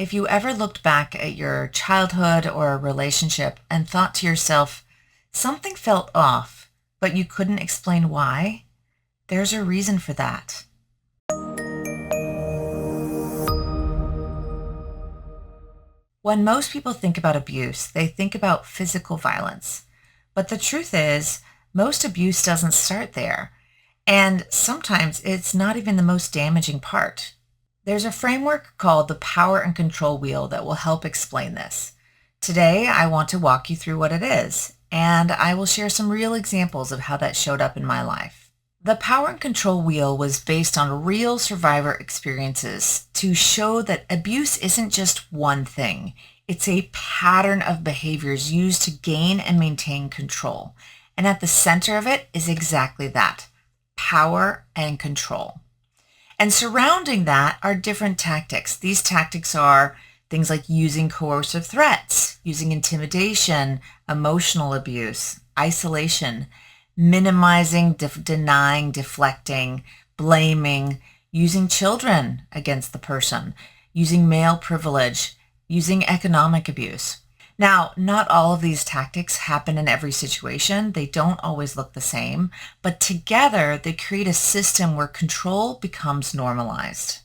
If you ever looked back at your childhood or a relationship and thought to yourself, something felt off, but you couldn't explain why, there's a reason for that. When most people think about abuse, they think about physical violence. But the truth is, most abuse doesn't start there. And sometimes it's not even the most damaging part. There's a framework called the Power and Control Wheel that will help explain this. Today, I want to walk you through what it is, and I will share some real examples of how that showed up in my life. The Power and Control Wheel was based on real survivor experiences to show that abuse isn't just one thing. It's a pattern of behaviors used to gain and maintain control. And at the center of it is exactly that, power and control. And surrounding that are different tactics. These tactics are things like using coercive threats, using intimidation, emotional abuse, isolation, minimizing, denying, deflecting, blaming, using children against the person, using male privilege, using economic abuse. Now, not all of these tactics happen in every situation. They don't always look the same, but together they create a system where control becomes normalized.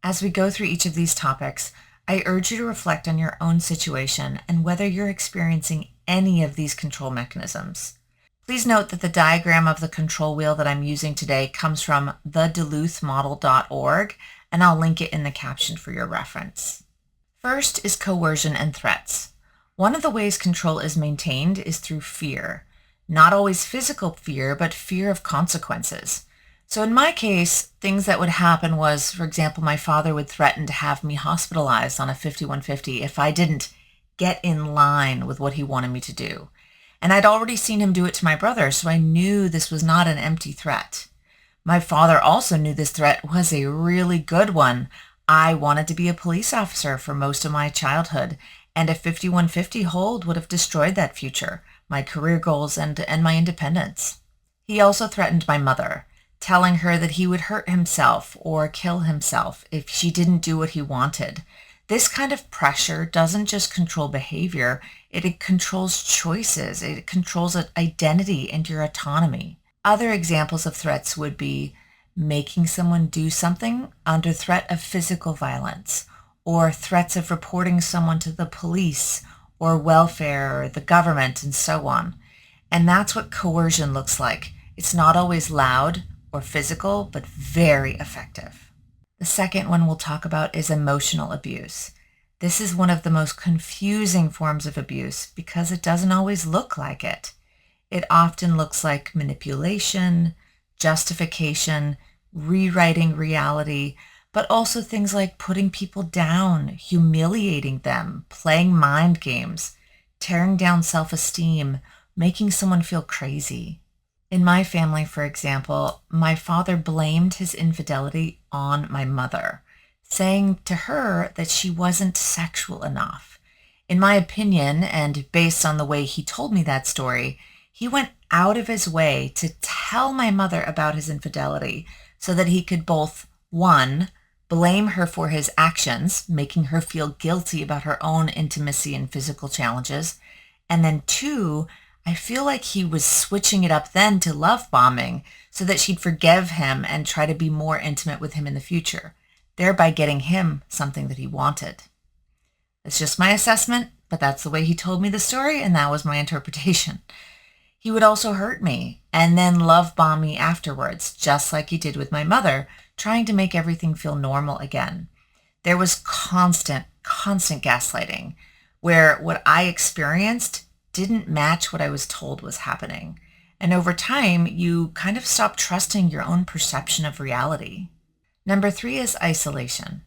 As we go through each of these topics, I urge you to reflect on your own situation and whether you're experiencing any of these control mechanisms. Please note that the diagram of the control wheel that I'm using today comes from theduluthmodel.org, and I'll link it in the caption for your reference. First is coercion and threats. One of the ways control is maintained is through fear. Not always physical fear, but fear of consequences. So in my case, things that would happen was, for example, my father would threaten to have me hospitalized on a 5150 if I didn't get in line with what he wanted me to do. And I'd already seen him do it to my brother, so I knew this was not an empty threat. My father also knew this threat was a really good one. I wanted to be a police officer for most of my childhood, and a 5150 hold would have destroyed that future, my career goals, and my independence. He also threatened my mother, telling her that he would hurt himself or kill himself if she didn't do what he wanted. This kind of pressure doesn't just control behavior, it controls choices, it controls identity and your autonomy. Other examples of threats would be making someone do something under threat of physical violence, or threats of reporting someone to the police or welfare or the government and so on. And that's what coercion looks like. It's not always loud or physical, but very effective. The second one we'll talk about is emotional abuse. This is one of the most confusing forms of abuse because it doesn't always look like it. It often looks like manipulation, justification, rewriting reality, but also things like putting people down, humiliating them, playing mind games, tearing down self-esteem, making someone feel crazy. In my family, for example, my father blamed his infidelity on my mother, saying to her that she wasn't sexual enough. In my opinion, and based on the way he told me that story, he went out of his way to tell my mother about his infidelity so that he could both, one, blame her for his actions, making her feel guilty about her own intimacy and physical challenges. And then two, I feel like he was switching it up then to love bombing so that she'd forgive him and try to be more intimate with him in the future, thereby getting him something that he wanted. It's just my assessment, but that's the way he told me the story, and that was my interpretation. He would also hurt me and then love bomb me afterwards, just like he did with my mother, trying to make everything feel normal again. There was constant gaslighting, where what I experienced didn't match what I was told was happening. And over time, you kind of stop trusting your own perception of reality. Number 3 is isolation.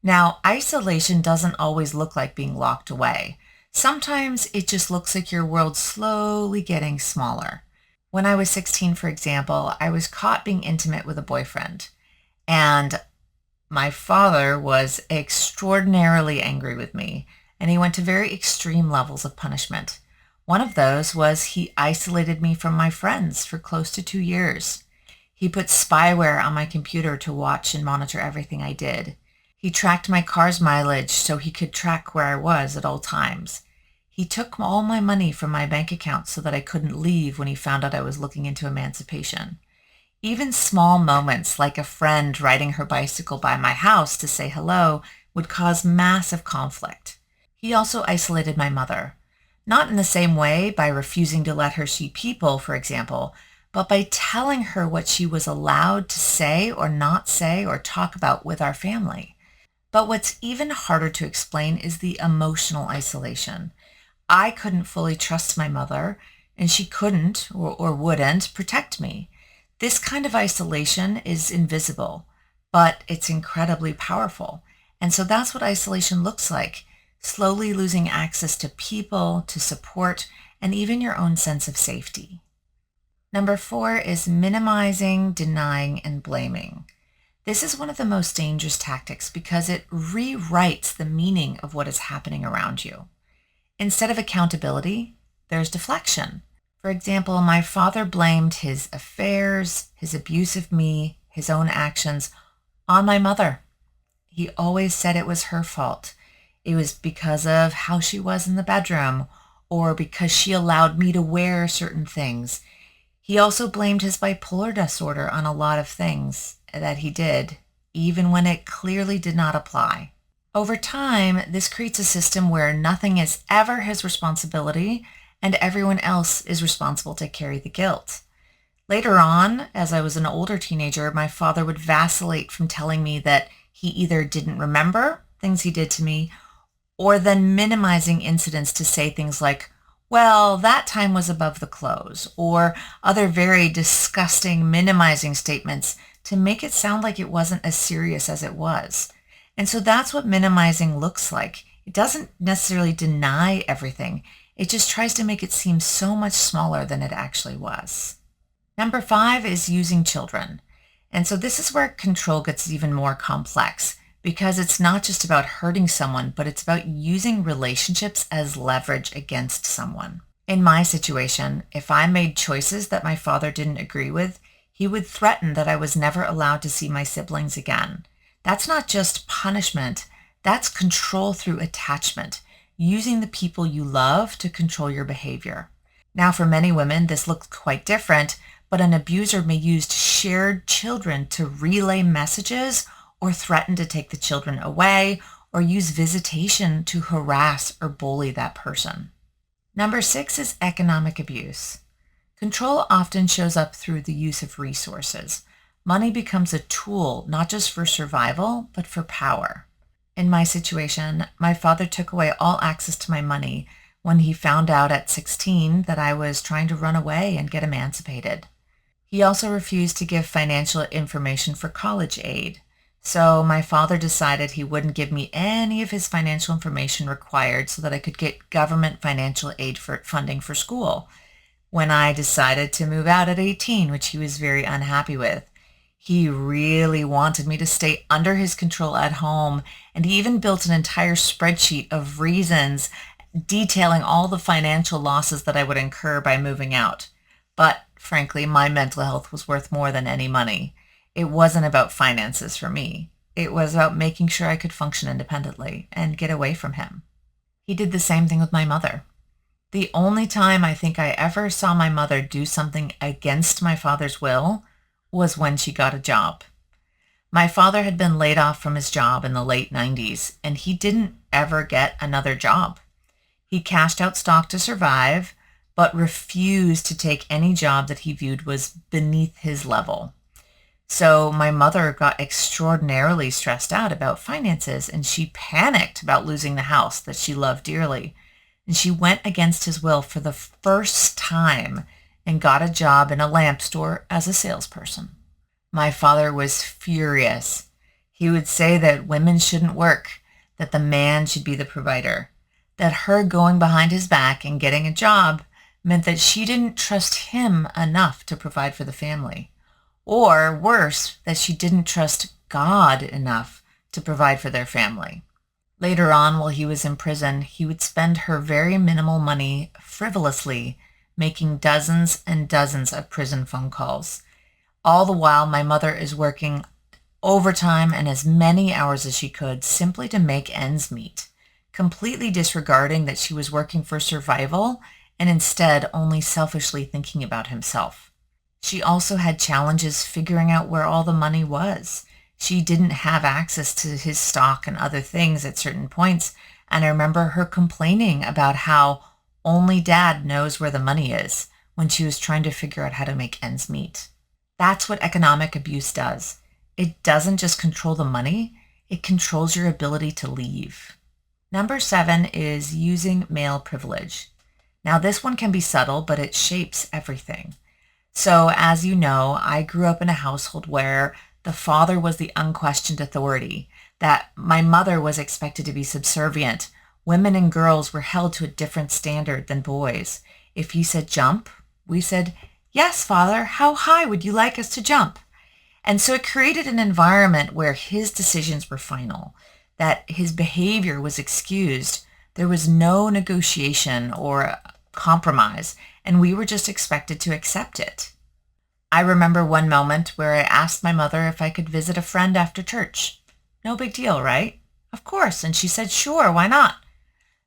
Now, isolation doesn't always look like being locked away. Sometimes it just looks like your world slowly getting smaller. When I was 16, for example, I was caught being intimate with a boyfriend. And my father was extraordinarily angry with me, and he went to very extreme levels of punishment. One of those was he isolated me from my friends for close to 2 years. He put spyware on my computer to watch and monitor everything I did. He tracked my car's mileage so he could track where I was at all times. He took all my money from my bank account so that I couldn't leave when he found out I was looking into emancipation. Even small moments like a friend riding her bicycle by my house to say hello would cause massive conflict. He also isolated my mother. Not in the same way by refusing to let her see people, for example, but by telling her what she was allowed to say or talk about with our family. But what's even harder to explain is the emotional isolation. I couldn't fully trust my mother, and she couldn't or wouldn't protect me. This kind of isolation is invisible, but it's incredibly powerful. And so that's what isolation looks like, slowly losing access to people, to support, and even your own sense of safety. Number 4 is minimizing, denying, and blaming. This is one of the most dangerous tactics because it rewrites the meaning of what is happening around you. Instead of accountability, there's deflection. For example, my father blamed his affairs, his abuse of me, his own actions on my mother. He always said it was her fault. It was because of how she was in the bedroom or because she allowed me to wear certain things. He also blamed his bipolar disorder on a lot of things that he did, even when it clearly did not apply. Over time, this creates a system where nothing is ever his responsibility and everyone else is responsible to carry the guilt. Later on, as I was an older teenager, my father would vacillate from telling me that he either didn't remember things he did to me or then minimizing incidents to say things like, well, that time was above the clothes, or other very disgusting minimizing statements to make it sound like it wasn't as serious as it was. And so that's what minimizing looks like. It doesn't necessarily deny everything. It just tries to make it seem so much smaller than it actually was. Number 5 is using children. And so this is where control gets even more complex because it's not just about hurting someone, but it's about using relationships as leverage against someone. In my situation, if I made choices that my father didn't agree with, he would threaten that I was never allowed to see my siblings again. That's not just punishment, that's control through attachment, using the people you love to control your behavior. Now, for many women, this looks quite different, but an abuser may use shared children to relay messages or threaten to take the children away or use visitation to harass or bully that person. Number 6 is economic abuse. Control often shows up through the use of resources. Money becomes a tool, not just for survival, but for power. In my situation, my father took away all access to my money when he found out at 16 that I was trying to run away and get emancipated. He also refused to give financial information for college aid. So my father decided he wouldn't give me any of his financial information required so that I could get government financial aid for funding for school. When I decided to move out at 18, which he was very unhappy with, he really wanted me to stay under his control at home, and he even built an entire spreadsheet of reasons detailing all the financial losses that I would incur by moving out. But frankly, my mental health was worth more than any money. It wasn't about finances for me. It was about making sure I could function independently and get away from him. He did the same thing with my mother. The only time I think I ever saw my mother do something against my father's will was when she got a job. My father had been laid off from his job in the late 90s, and he didn't ever get another job. He cashed out stock to survive, but refused to take any job that he viewed was beneath his level. So my mother got extraordinarily stressed out about finances, and she panicked about losing the house that she loved dearly. And she went against his will for the first time and got a job in a lamp store as a salesperson. My father was furious. He would say that women shouldn't work, that the man should be the provider, that her going behind his back and getting a job meant that she didn't trust him enough to provide for the family. Or worse, that she didn't trust God enough to provide for their family. Later on, while he was in prison, he would spend her very minimal money frivolously, making dozens and dozens of prison phone calls. All the while, my mother is working overtime and as many hours as she could simply to make ends meet, completely disregarding that she was working for survival and instead only selfishly thinking about himself. She also had challenges figuring out where all the money was. She didn't have access to his stock and other things at certain points, and I remember her complaining about how only dad knows where the money is when she was trying to figure out how to make ends meet. That's what economic abuse does. It doesn't just control the money, it controls your ability to leave. Number 7 is using male privilege. Now, this one can be subtle, but it shapes everything. So, as you know, I grew up in a household where the father was the unquestioned authority, that my mother was expected to be subservient. Women and girls were held to a different standard than boys. If he said jump, we said, "Yes, father, how high would you like us to jump?" And so it created an environment where his decisions were final, that his behavior was excused. There was no negotiation or compromise, and we were just expected to accept it. I remember one moment where I asked my mother if I could visit a friend after church. No big deal, right? Of course. And she said, "Sure, why not?"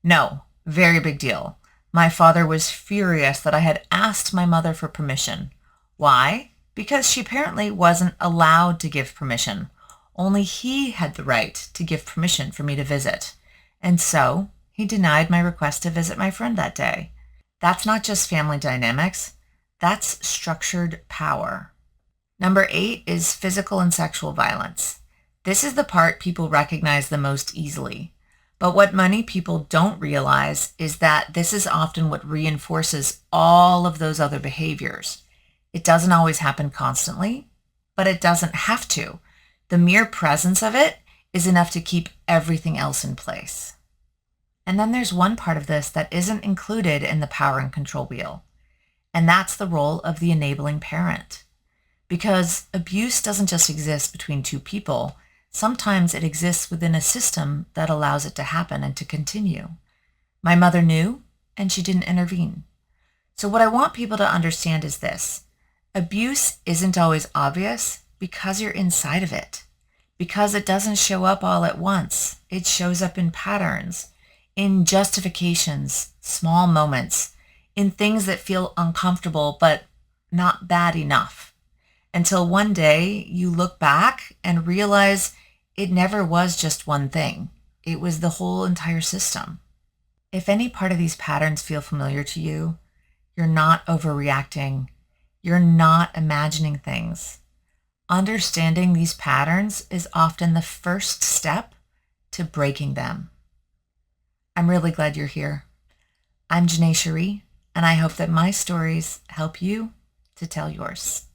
No, very big deal. My father was furious that I had asked my mother for permission. Why? Because she apparently wasn't allowed to give permission. Only he had the right to give permission for me to visit. And so he denied my request to visit my friend that day. That's not just family dynamics. That's structured power. Number 8 is physical and sexual violence. This is the part people recognize the most easily. But what many people don't realize is that this is often what reinforces all of those other behaviors. It doesn't always happen constantly, but it doesn't have to. The mere presence of it is enough to keep everything else in place. And then there's one part of this that isn't included in the power and control wheel, and that's the role of the enabling parent. Because abuse doesn't just exist between two people. Sometimes it exists within a system that allows it to happen and to continue. My mother knew, and she didn't intervene. So what I want people to understand is this. Abuse isn't always obvious because you're inside of it. Because it doesn't show up all at once. It shows up in patterns, in justifications, small moments, in things that feel uncomfortable but not bad enough. Until one day you look back and realize it never was just one thing. It was the whole entire system. If any part of these patterns feel familiar to you, you're not overreacting. You're not imagining things. Understanding these patterns is often the first step to breaking them. I'm really glad you're here. I'm Janae Cherie, and I hope that my stories help you to tell yours.